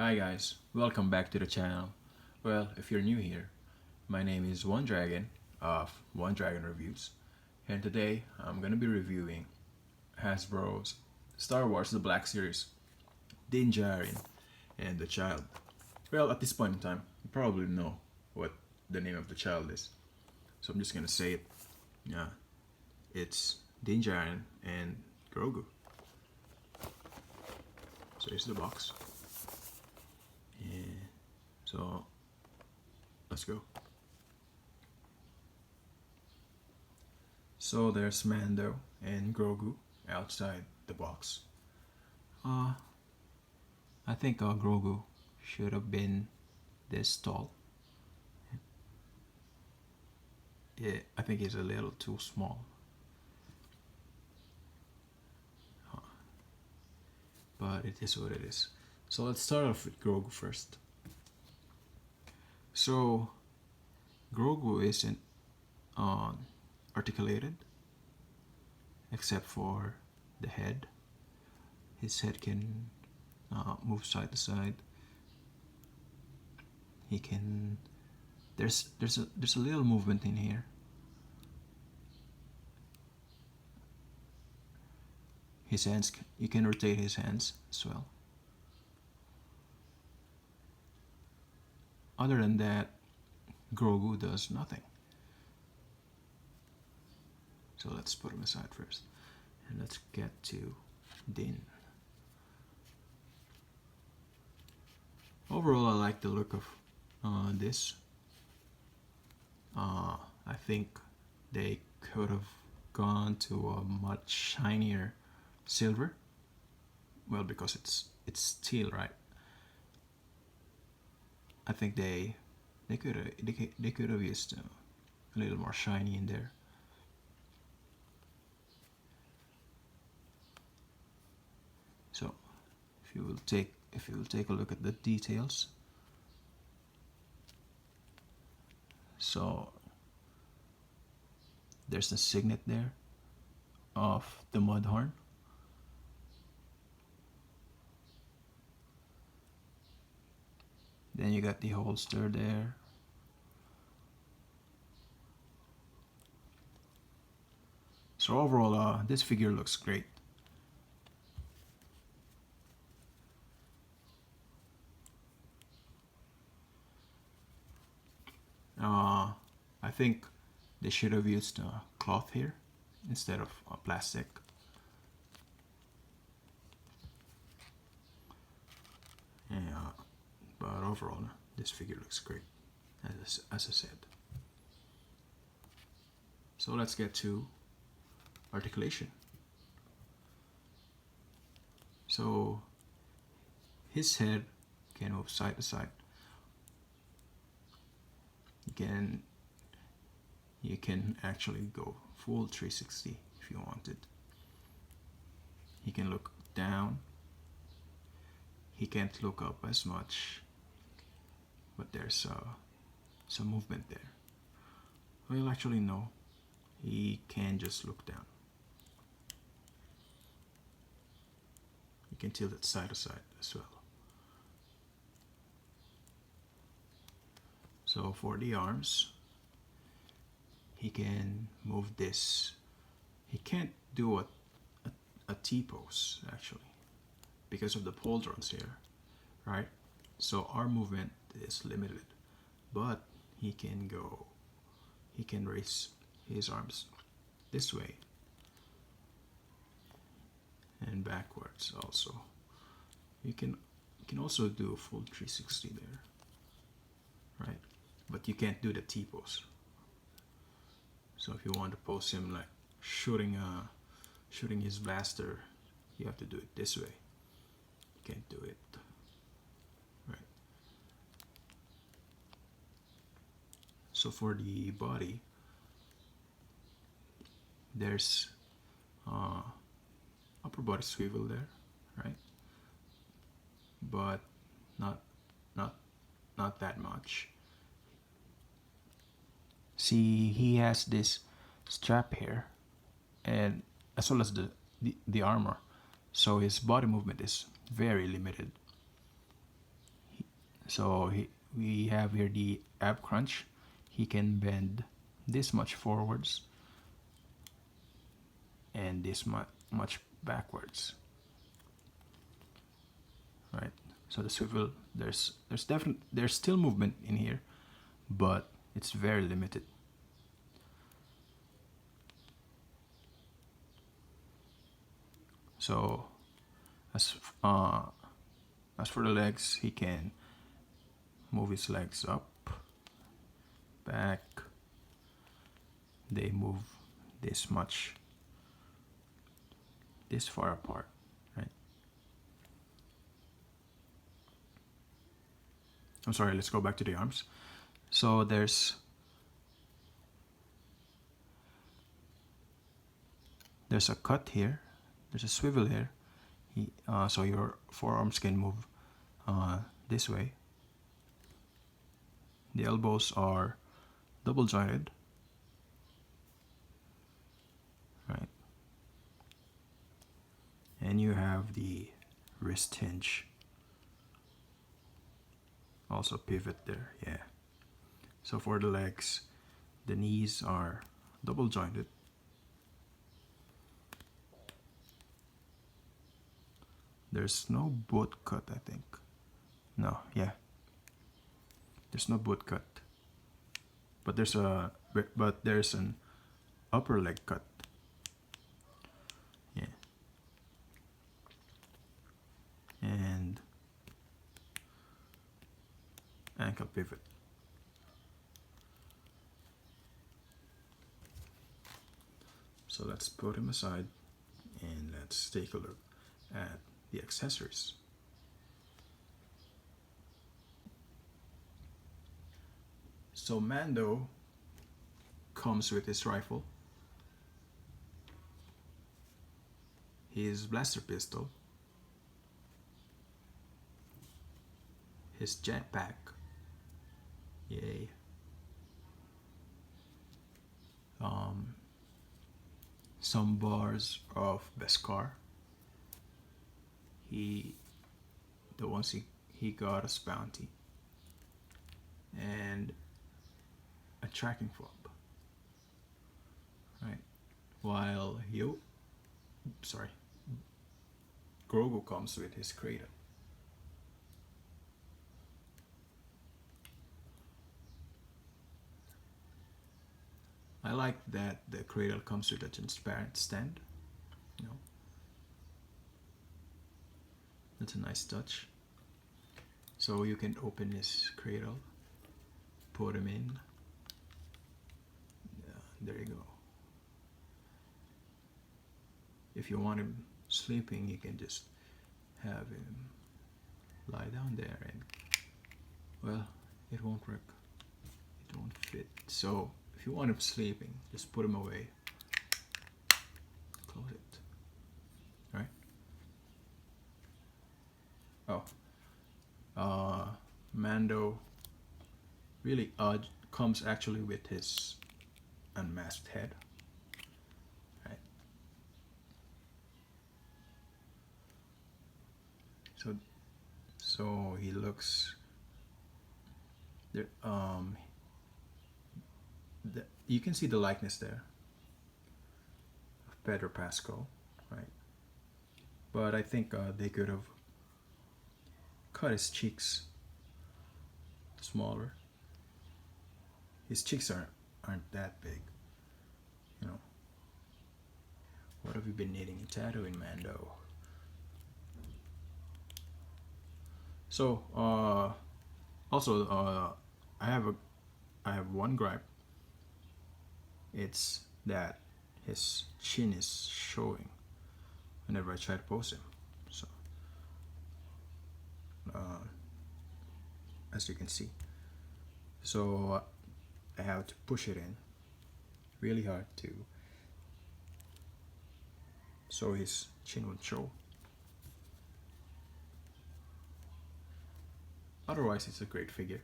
Hi guys, welcome back to the channel. Well, if you're new here, my name is One Dragon of One Dragon Reviews, and today I'm gonna be reviewing Hasbro's Star Wars TheBlackSeries, Djarin, and TheChild. Well, at this point in time, you probably know what the name of the child is, so I'm just gonna say it. Yeah, it's Djarin and Grogu. So here's the box. And so let's go. So there's Mando and Grogu outside the box. I think Grogu should have been this tall. Yeah, I think he's a little too small. But it is what it is. So let's start off with Grogu first. So Grogu isn't articulated except for the head. His head can move side to side. He can. There's a little movement in here. His hands. You can rotate his hands as well. Other than that, Grogu does nothing. So let's put him aside first, and let's get to Din. Overall, I like the look of this. I think they could have gone to a much shinier silver. Well, because it's steel, right? I think they could have used a little more shiny in there. So if you will take a look at the details. So there's a signet there of the Mudhorn. Then you got the holster there. So overall, this figure looks great. I think they should have used cloth here instead of plastic. Yeah, but overall, this figure looks great, as I said. So let's get to articulation. So his head can move side to side. You can actually go full 360 if you wanted. He can look down. He can't look up as much, but there's some movement there. Well, actually no, he can just look down. You can tilt it side to side as well. So for the arms, he can move this. He can't do a T-pose actually because of the pauldrons here, right? So arm movement is limited, but he can raise his arms this way and backwards also. You can also do a full 360 there, right? But you can't do the T-pose. So if you want to pose him like shooting his blaster, you have to do it this way. You can't do it, right? So for the body, there's upper body swivel there, right? But not that much. See, he has this strap here, and as well as the armor, so his body movement is very limited. So we have here the ab crunch. He can bend this much forwards and this much backwards, right? So the swivel, there's still movement in here, but it's very limited. So as for the legs, he can move his legs up, back. They move this much, this far apart, right? I'm sorry, let's go back to the arms. So there's a cut here, there's a swivel here. So your forearms can move this way. The elbows are double jointed, right? And you have the wrist hinge, also pivot there, yeah. So for the legs, the knees are double jointed. There's no boot cut, I think. No, yeah. There's no boot cut. But there's an upper leg cut. Yeah. And ankle pivot. So let's put him aside and let's take a look at the accessories. So Mando comes with his rifle, his blaster pistol, his jetpack, yay, some bars of Beskar. He got as bounty, and a tracking fob, right? While Grogu comes with his cradle. I like that the cradle comes with a transparent stand. You know, that's a nice touch. So you can open this cradle, put him in. There you go. If you want him sleeping, you can just have him lie down there, and well, it won't work. It won't fit. So if you want him sleeping, just put him away. Close it. Right? Mando really comes actually with his unmasked head, right? So he looks there. You can see the likeness there of Pedro Pascal, right? But I think they could have cut his cheeks smaller. His cheeks aren't that big, you know. What have you been knitting and tattooing, Mando? So also I have one gripe. It's that his chin is showing whenever I try to pose him. So as you can see, so I have to push it in really hard so his chin would show. Otherwise, it's a great figure.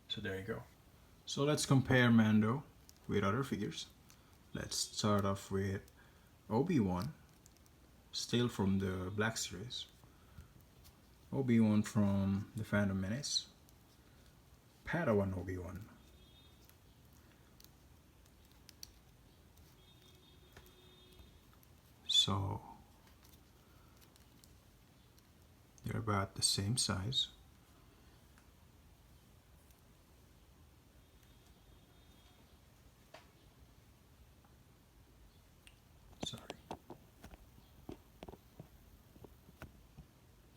So there you go. So let's compare Mando with other figures. Let's start off with Obi-Wan, still from the Black Series. Obi-Wan from The Phantom Menace. Padawan Obi-Wan. So they're about the same size. Sorry.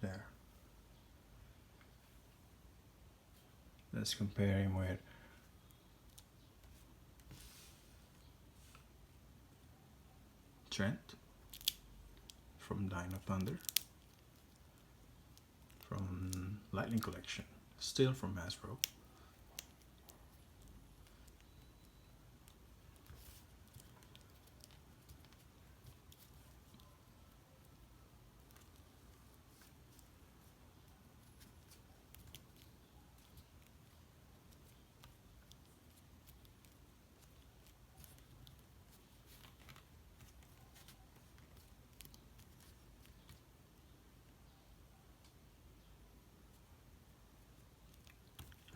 There. Let's compare him with Trent from Dino Thunder, from Lightning Collection, still from Hasbro.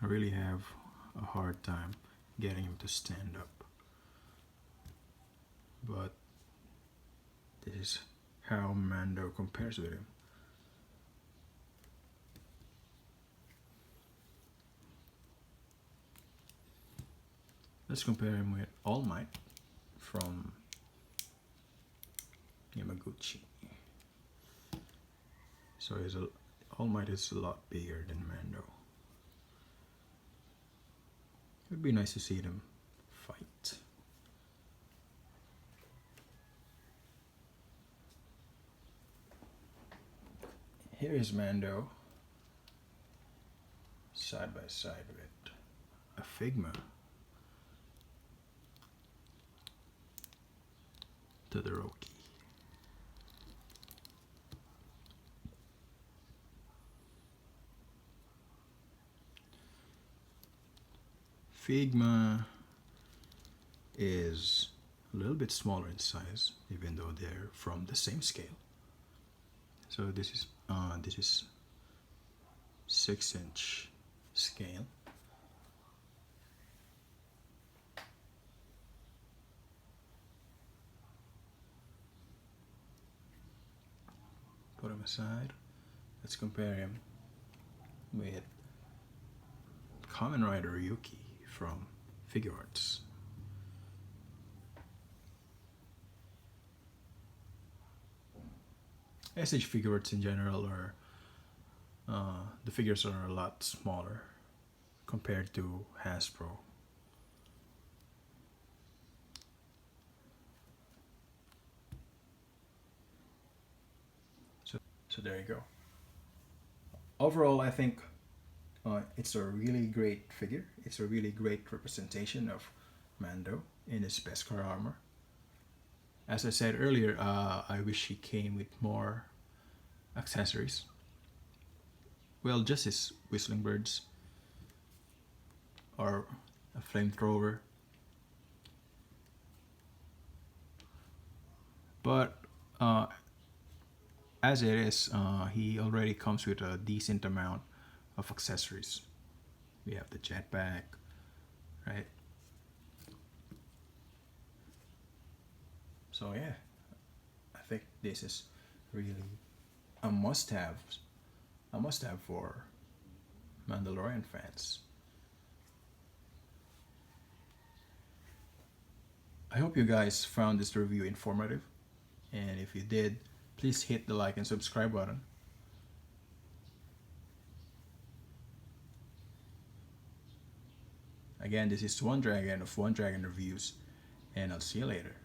I really have a hard time getting him to stand up, but this is how Mando compares with him. Let's compare him with All Might from Yamaguchi. So All Might is a lot bigger than Mando. It would be nice to see them fight. Here is Mando side by side with a Figma Todoroki. Figma is a little bit smaller in size, even though they're from the same scale. So this is 6-inch scale. Put him aside. Let's compare him with Kamen Rider Yuki from Figure Arts. SH Figure Arts in general are the figures are a lot smaller compared to Hasbro. So there you go. Overall, I think it's a really great figure. It's a really great representation of Mando in his Beskar armor. As I said earlier, I wish he came with more accessories. Well, just his whistling birds or a flamethrower. But as it is, he already comes with a decent amount of accessories. We have the jetpack, right? So yeah, I think this is really a must-have for Mandalorian fans. I hope you guys found this review informative, and if you did, please hit the like and subscribe button. Again, this is One Dragon of One Dragon Reviews, and I'll see you later.